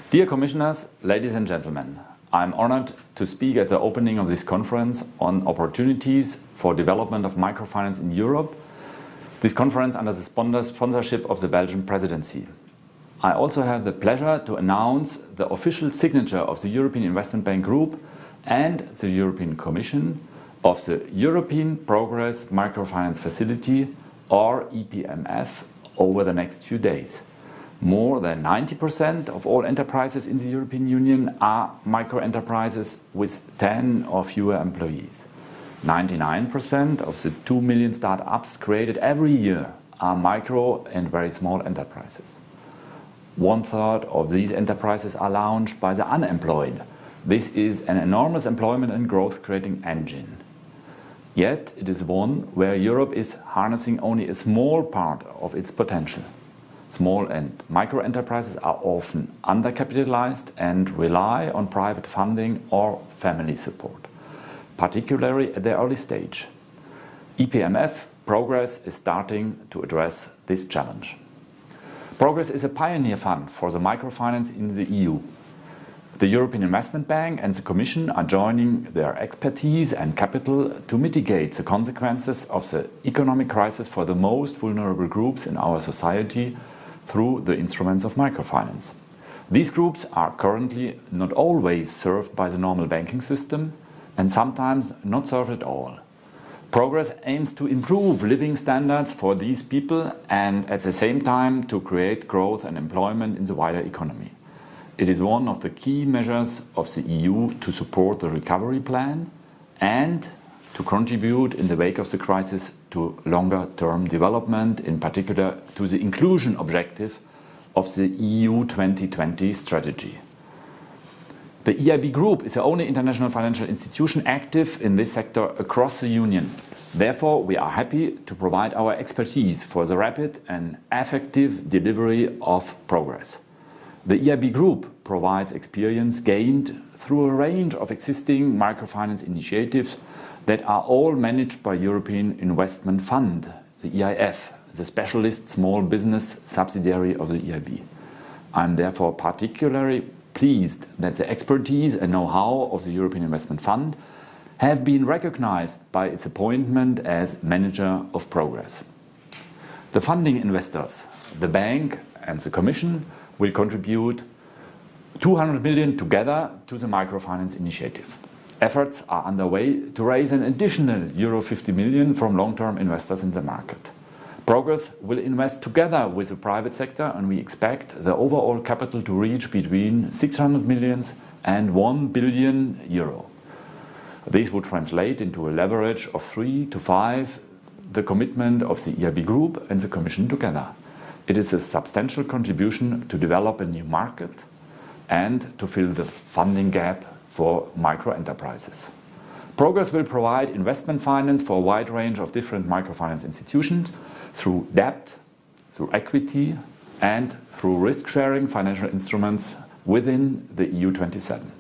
Dear Commissioners, ladies and gentlemen, I am honored to speak at the opening of this conference on opportunities for development of microfinance in Europe. This conference under the sponsorship of the Belgian presidency. I also have the pleasure to announce the official signature of the European Investment Bank Group and the European Commission of the European Progress Microfinance Facility, or EPMF, over the next few days. More than 90% of all enterprises in the European Union are microenterprises with 10 or fewer employees. 99% of the 2 million start-ups created every year are micro and very small enterprises. 1/3 of these enterprises are launched by the unemployed. This is an enormous employment and growth-creating engine. Yet it is one where Europe is harnessing only a small part of its potential. Small and micro enterprises are often undercapitalized and rely on private funding or family support, particularly at their early stage. EPMF Progress is starting to address this challenge. Progress is a pioneer fund for the microfinance in the EU. The European Investment Bank and the Commission are joining their expertise and capital to mitigate the consequences of the economic crisis for the most vulnerable groups in our society through the instruments of microfinance. These groups are currently not always served by the normal banking system and sometimes not served at all. Progress aims to improve living standards for these people and at the same time to create growth and employment in the wider economy. It is one of the key measures of the EU to support the recovery plan and to contribute in the wake of the crisis to longer-term development, in particular to the inclusion objective of the EU 2020 strategy. The EIB Group is the only international financial institution active in this sector across the Union. Therefore, we are happy to provide our expertise for the rapid and effective delivery of Progress. The EIB Group provides experience gained through a range of existing microfinance initiatives that are all managed by European Investment Fund, the EIF, the specialist small business subsidiary of the EIB. I am therefore particularly pleased that the expertise and know-how of the European Investment Fund have been recognized by its appointment as manager of Progress. The funding investors, the bank and the Commission, will contribute 200 million together to the microfinance initiative. Efforts are underway to raise an additional euro 50 million from long-term investors in the market. Progress will invest together with the private sector, and we expect the overall capital to reach between 600 million and 1 billion euro. This would translate into a leverage of 3 to 5, the commitment of the EIB Group and the Commission together. It is a substantial contribution to develop a new market and to fill the funding gap for micro-enterprises. Progress will provide investment finance for a wide range of different microfinance institutions through debt, through equity and through risk-sharing financial instruments within the EU 27.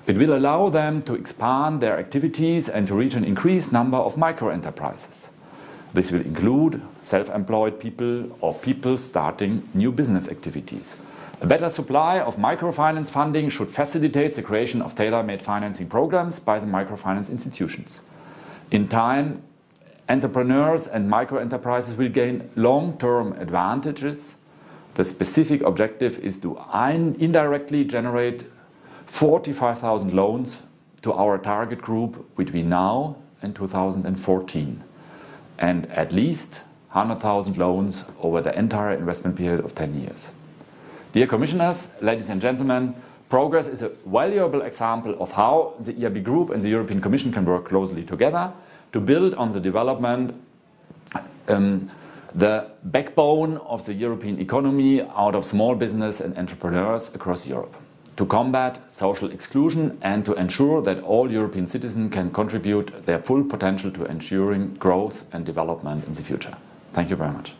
It will allow them to expand their activities and to reach an increased number of micro-enterprises. This will include self-employed people or people starting new business activities. A better supply of microfinance funding should facilitate the creation of tailor-made financing programs by the microfinance institutions. In time, entrepreneurs and micro-enterprises will gain long-term advantages. The specific objective is to indirectly generate 45,000 loans to our target group between now and 2014. And at least 100,000 loans over the entire investment period of 10 years. Dear Commissioners, ladies and gentlemen, Progress is a valuable example of how the EIB Group and the European Commission can work closely together to build on the development, the backbone of the European economy out of small business and entrepreneurs across Europe, to combat social exclusion and to ensure that all European citizens can contribute their full potential to ensuring growth and development in the future. Thank you very much.